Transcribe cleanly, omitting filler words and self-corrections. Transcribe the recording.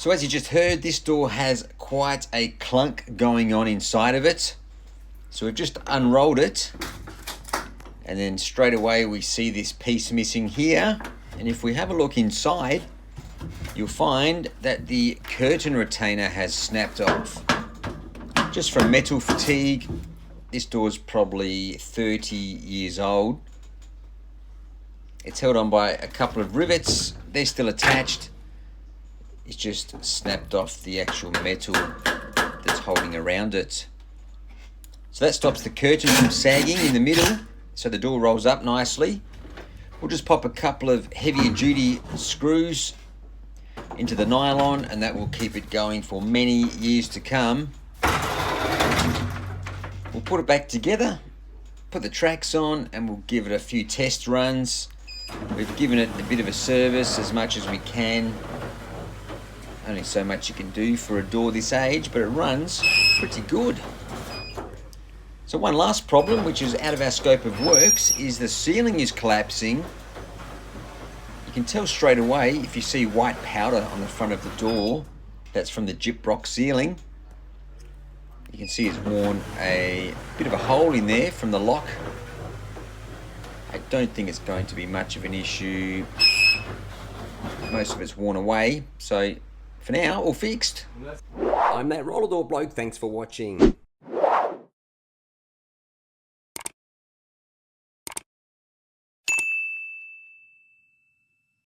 So as you just heard, this door has quite a clunk going on inside of it. So we've just unrolled it, and then straight away we see this piece missing here. And if we have a look inside, you'll find that the curtain retainer has snapped off. Just from metal fatigue, this door's probably 30 years old. It's held on by a couple of rivets. They're still attached. It's just snapped off the actual metal that's holding around it. So that stops the curtain from sagging in the middle, so the door rolls up nicely. We'll just pop a couple of heavier duty screws into the nylon, and that will keep it going for many years to come. We'll put it back together, put the tracks on, and we'll give it a few test runs. We've given it a bit of a service as much as we can. Only so much you can do for a door this age, but it runs pretty good. So one last problem, which is out of our scope of works, is the ceiling is collapsing. You can tell straight away if you see white powder on the front of the door. That's from the gyprock ceiling. You can see it's worn a bit of a hole in there from the lock. I don't think it's going to be much of an issue. Most of it's worn away, so for now, all fixed. I'm that roller door bloke. Thanks for watching.